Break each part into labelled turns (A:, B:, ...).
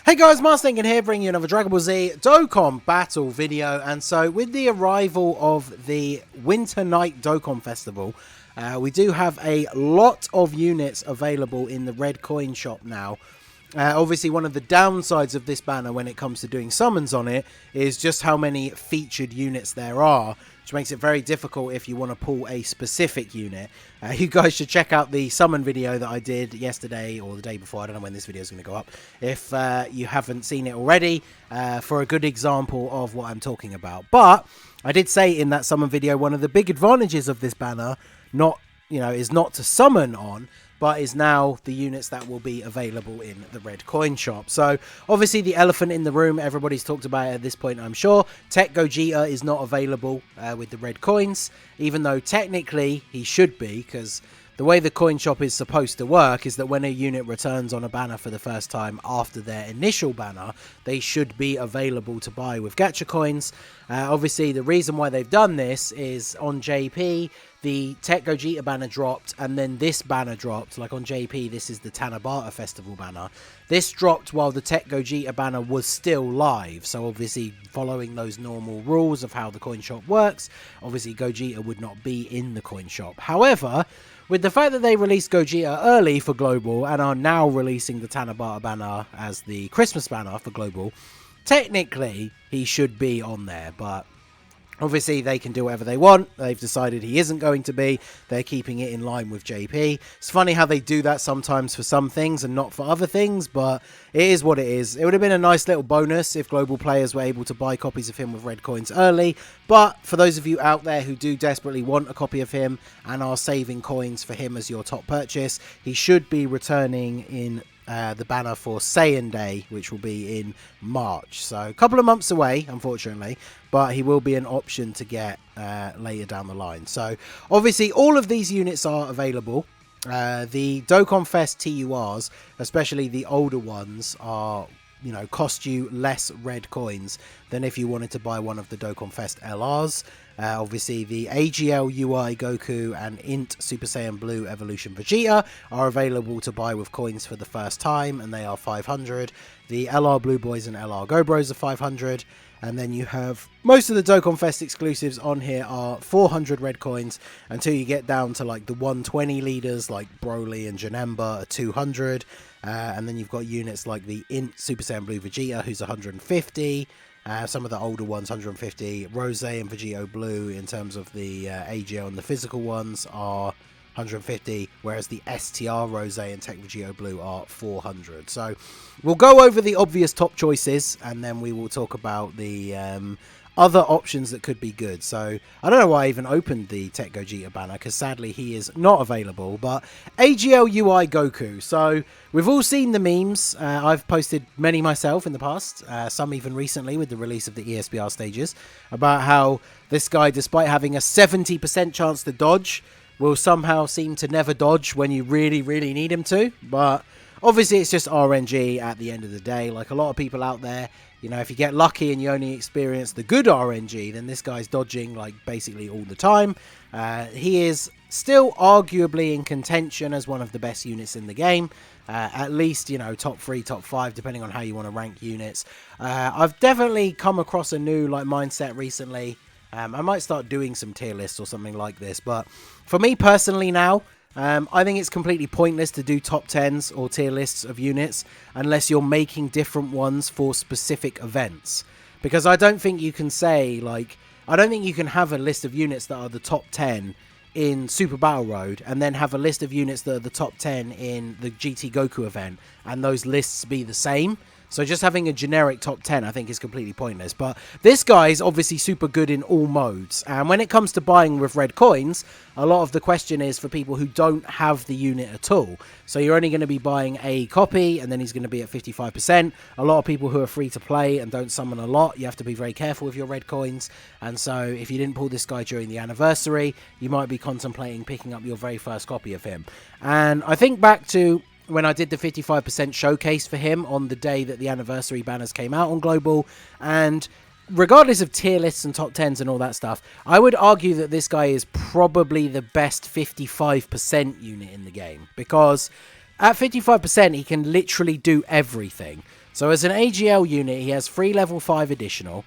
A: Hey guys, Marstinkin here, bringing you another Dragon Ball Z Dokkan battle video. And so, with the arrival of the Winter Night Dokkan Festival, we do have a lot of units available in the red coin shop now. Obviously, one of the downsides of this banner when it comes to doing summons on it is just how many featured units there are, which makes it very difficult if you want to pull a specific unit. You guys should check out the summon video that I did yesterday or the day before. I don't know when this video is going to go up. If you haven't seen it already, for a good example of what I'm talking about. But I did say in that summon video, one of the big advantages of this banner is not to summon on, but is now the units that will be available in the red coin shop. So obviously the elephant in the room, everybody's talked about it at this point, I'm sure. Tech Gogeta is not available with the red coins, even though technically he should be, because the way the coin shop is supposed to work is that when a unit returns on a banner for the first time after their initial banner, they should be available to buy with gacha coins. Obviously, the reason why they've done this is on JP, the Tech Gogeta banner dropped, and then this banner dropped. Like on JP, this is the Tanabata Festival banner. This dropped while the Tech Gogeta banner was still live. So obviously, following those normal rules of how the coin shop works, obviously Gogeta would not be in the coin shop. However, with the fact that they released Gogeta early for Global and are now releasing the Tanabata banner as the Christmas banner for Global, technically he should be on there, but obviously they can do whatever they want. They've decided he isn't going to be. They're keeping it in line with JP. It's funny how they do that sometimes for some things and not for other things, but it is what it is. It would have been a nice little bonus if global players were able to buy copies of him with red coins early, but for those of you out there who do desperately want a copy of him and are saving coins for him as your top purchase, he should be returning in the banner for Saiyan Day, which will be in March. So a couple of months away, unfortunately, but he will be an option to get later down the line. So obviously all of these units are available. The Dokkan Fest TURs, especially the older ones, are cost you less red coins than if you wanted to buy one of the Dokkan Fest LRs. Obviously, the AGL UI Goku and INT Super Saiyan Blue Evolution Vegeta are available to buy with coins for the first time, and they are 500. The LR Blue Boys and LR Go Bros are 500. And then you have most of the Dokkan Fest exclusives on here are 400 red coins until you get down to like the 120 leaders like Broly and Janemba are 200. And then you've got units like the INT Super Saiyan Blue Vegeta, who's 150. Some of the older ones, 150. Rose and Vegito Blue, in terms of the AGL and the physical ones, are 150, whereas the STR Rose and Tech Vegito Blue are 400. So we'll go over the obvious top choices, and then we will talk about the other options that could be good. So I don't know why I even opened the Tech Gogeta banner, because sadly he is not available. But AGL UI Goku. So we've all seen the memes. I've posted many myself in the past, some even recently with the release of the ESBR stages, about how this guy, despite having a 70% chance to dodge, will somehow seem to never dodge when you really, really need him to. But obviously it's just RNG at the end of the day. Like a lot of people out there, if you get lucky and you only experience the good RNG, then this guy's dodging like basically all the time. He is still arguably in contention as one of the best units in the game. At least, top 3, top 5, depending on how you want to rank units. I've definitely come across a new mindset recently. I might start doing some tier lists or something like this, but for me personally now, I think it's completely pointless to do top 10s or tier lists of units unless you're making different ones for specific events. Because I don't think you can say, I don't think you can have a list of units that are the top 10 in Super Battle Road and then have a list of units that are the top 10 in the GT Goku event and those lists be the same. So just having a generic top 10, I think, is completely pointless. But this guy is obviously super good in all modes. And when it comes to buying with red coins, a lot of the question is for people who don't have the unit at all. So you're only going to be buying a copy, and then he's going to be at 55%. A lot of people who are free to play and don't summon a lot, you have to be very careful with your red coins. And so if you didn't pull this guy during the anniversary, you might be contemplating picking up your very first copy of him. And I think back to when I did the 55% showcase for him on the day that the anniversary banners came out on Global, and regardless of tier lists and top 10s and all that stuff, I would argue that this guy is probably the best 55% unit in the game, because at 55% he can literally do everything. So as an AGL unit, he has 3 level 5 additional.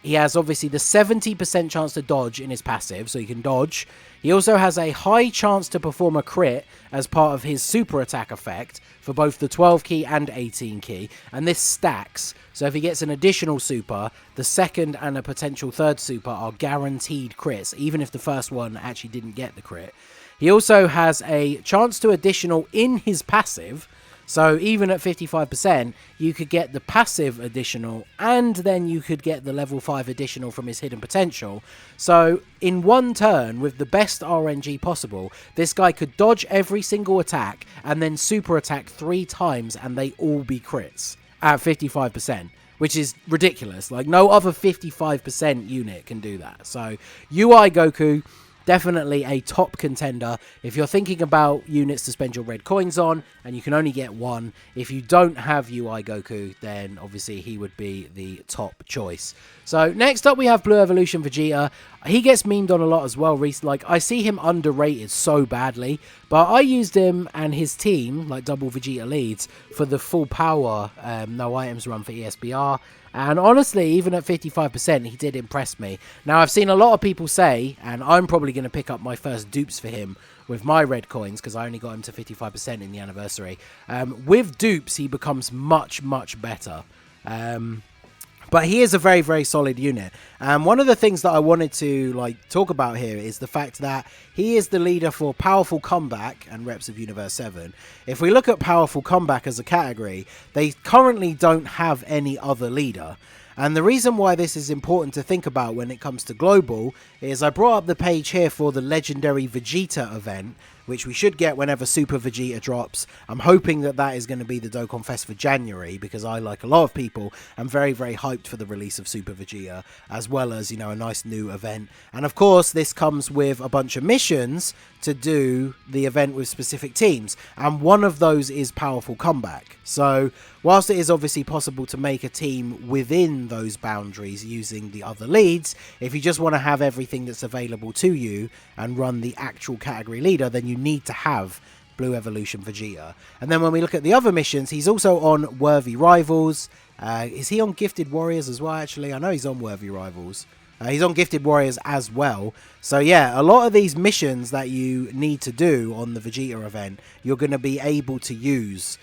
A: He has obviously the 70% chance to dodge in his passive, so he can dodge. He also has a high chance to perform a crit as part of his super attack effect for both the 12 key and 18 key, and this stacks. So if he gets an additional super, the second and a potential third super are guaranteed crits, even if the first one actually didn't get the crit. He also has a chance to additional in his passive. So even at 55%, you could get the passive additional and then you could get the level 5 additional from his hidden potential. So in one turn, with the best RNG possible, this guy could dodge every single attack and then super attack 3 times and they all be crits at 55%, which is ridiculous. Like, no other 55% unit can do that. So UI Goku, definitely a top contender. If you're thinking about units to spend your red coins on, and you can only get one, if you don't have UI Goku, then obviously he would be the top choice. So next up we have Blue Evolution Vegeta. He gets memed on a lot as well recently. Like, I see him underrated so badly, but I used him and his team, like double Vegeta leads, for the full power no items run for ESBR. And honestly, even at 55%, he did impress me. Now, I've seen a lot of people say, and I'm probably going to pick up my first dupes for him with my red coins, because I only got him to 55% in the anniversary. With dupes, he becomes much, much better. But he is a very, very solid unit. And one of the things that I wanted to talk about here is the fact that he is the leader for Powerful Comeback and Reps of Universe 7. If we look at Powerful Comeback as a category, they currently don't have any other leader. And the reason why this is important to think about when it comes to global is I brought up the page here for the Legendary Vegeta event, which we should get whenever Super Vegeta drops. I'm hoping that that is going to be the Dokkan Fest for January, because I, like a lot of people, am very, very hyped for the release of Super Vegeta, as well as, you know, a nice new event. And of course, this comes with a bunch of missions to do the event with specific teams, and one of those is Powerful Comeback. So whilst it is obviously possible to make a team within those boundaries using the other leads, if you just want to have everything that's available to you and run the actual category leader, then you need to have Blue Evolution Vegeta. And then when we look at the other missions, he's also on Worthy Rivals. Is he on Gifted Warriors as well, actually? I know he's on Worthy Rivals. He's on Gifted Warriors as well. So yeah, a lot of these missions that you need to do on the Vegeta event, you're going to be able to use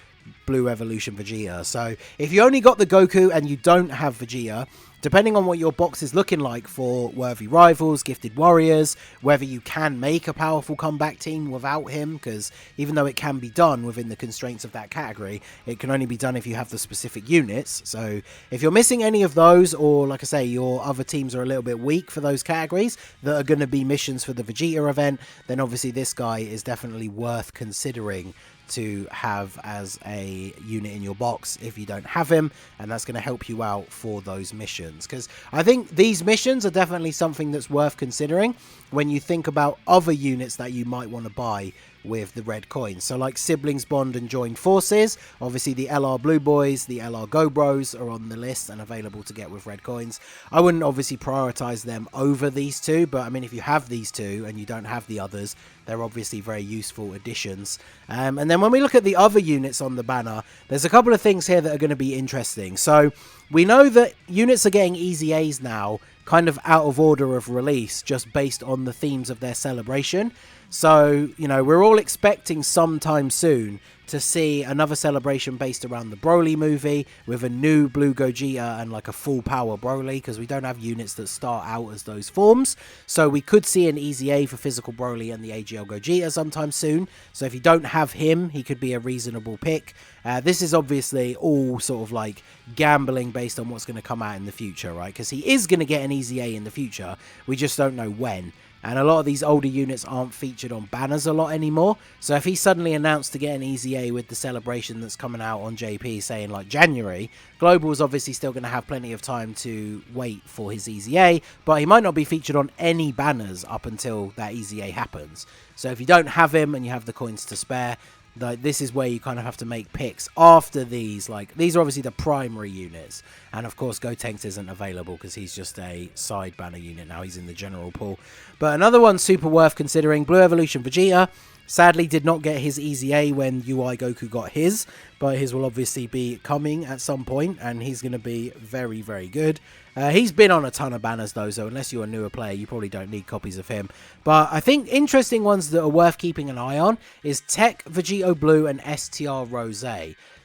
A: Blue Evolution Vegeta. So if you only got the Goku and you don't have Vegeta, depending on what your box is looking like for Worthy Rivals, Gifted Warriors, whether you can make a Powerful Comeback team without him, because even though it can be done within the constraints of that category, it can only be done if you have the specific units. So if you're missing any of those, or like I say, your other teams are a little bit weak for those categories that are going to be missions for the Vegeta event, then obviously this guy is definitely worth considering to have as a unit in your box if you don't have him, and that's going to help you out for those missions, because I think these missions are definitely something that's worth considering when you think about other units that you might want to buy with the red coins. So like Siblings Bond and Join Forces, obviously the LR Blue Boys, the LR Go Bros are on the list and available to get with red coins. I wouldn't obviously prioritize them over these two, but I mean, if you have these two and you don't have the others, they're obviously very useful additions. And then when we look at the other units on the banner, there's a couple of things here that are going to be interesting. So we know that units are getting easy A's now, kind of out of order of release, just based on the themes of their celebration. So, you know, we're all expecting sometime soon to see another celebration based around the Broly movie with a new Blue Gogeta and like a full power Broly, because we don't have units that start out as those forms. So we could see an easy A for physical Broly and the AGL Gogeta sometime soon. So if you don't have him, he could be a reasonable pick. This is obviously all sort of like gambling based on what's going to come out in the future, right? Because he is going to get an easy A in the future. We just don't know when. And a lot of these older units aren't featured on banners a lot anymore. So if he suddenly announced to get an easy A with the celebration that's coming out on JP saying like January, Global is obviously still going to have plenty of time to wait for his easy A, but he might not be featured on any banners up until that easy A happens. So if you don't have him and you have the coins to spare, this is where you kind of have to make picks after these. Like, these are obviously the primary units, and of course Gotenks isn't available because he's just a side banner unit now. He's in the general pool. But another one super worth considering, Blue Evolution Vegeta. Sadly, did not get his Easy A when UI Goku got his, but his will obviously be coming at some point, and he's going to be very, very good. He's been on a ton of banners though, so unless you're a newer player, you probably don't need copies of him. But I think interesting ones that are worth keeping an eye on is Tech Vegeta Blue and STR Rose.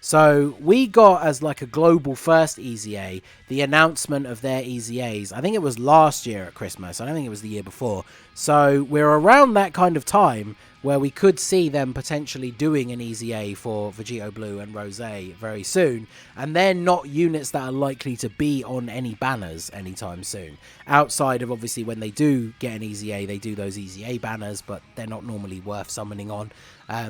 A: So we got as like a global first Easy A, the announcement of their Easy A's. I think it was last year at Christmas. I don't think it was the year before. So we're around that kind of time where we could see them potentially doing an Easy A for Vegeta Blue and Rose very soon. And they're not units that are likely to be on any banners anytime soon. Outside of obviously when they do get an Easy A, they do those Easy A banners, but they're not normally worth summoning on.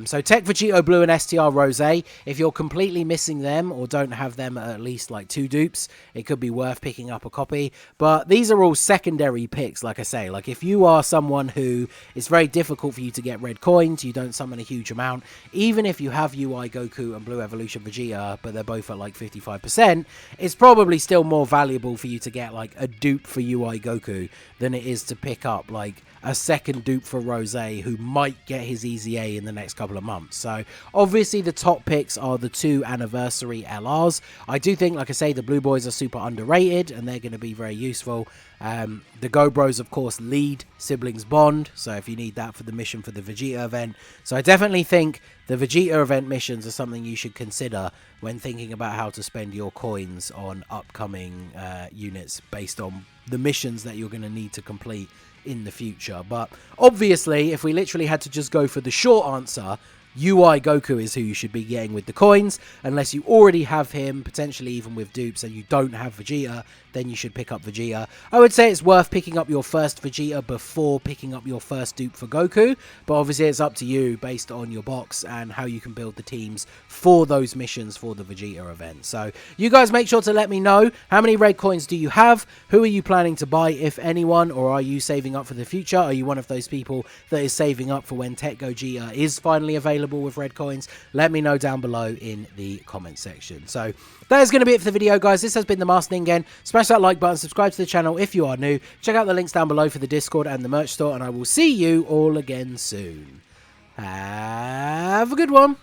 A: So Tech Vegeta Blue and STR Rose, if you're completely missing them or don't have them at least like 2 dupes, it could be worth picking up a copy. But these are all secondary picks, like I say. Like if you are someone who it's very difficult for you to get red coins, you don't summon a huge amount, even if you have UI Goku and Blue Evolution Vegeta, but they're both at like 55%, it's probably still more valuable for you to get like a dupe for UI Goku than it is to pick up like a second dupe for Rose who might get his Easy A in the next couple of months. So obviously the top picks are the 2 anniversary LRs. I do think, like I say, the Blue Boys are super underrated and they're going to be very useful. The Go Bros, of course, lead Siblings Bond, so if you need that for the mission for the Vegeta event. So I definitely think the Vegeta event missions are something you should consider when thinking about how to spend your coins on upcoming units based on the missions that you're going to need to complete in the future. But obviously, if we literally had to just go for the short answer, UI Goku is who you should be getting with the coins. Unless you already have him, potentially even with dupes, and you don't have Vegeta, then you should pick up Vegeta. I would say it's worth picking up your first Vegeta before picking up your first dupe for Goku, but obviously it's up to you based on your box and how you can build the teams for those missions for the Vegeta event. So you guys make sure to let me know, how many red coins do you have? Who are you planning to buy, if anyone, or are you saving up for the future? Are you one of those people that is saving up for when Tech Gogeta is finally available with red coins? Let me know down below in the comment section. So that is going to be it for the video, guys. This has been the Master Ningen. Smash that like button, subscribe to the channel if you are new. Check out the links down below for the Discord and the merch store, and I will see you all again soon. Have a good one.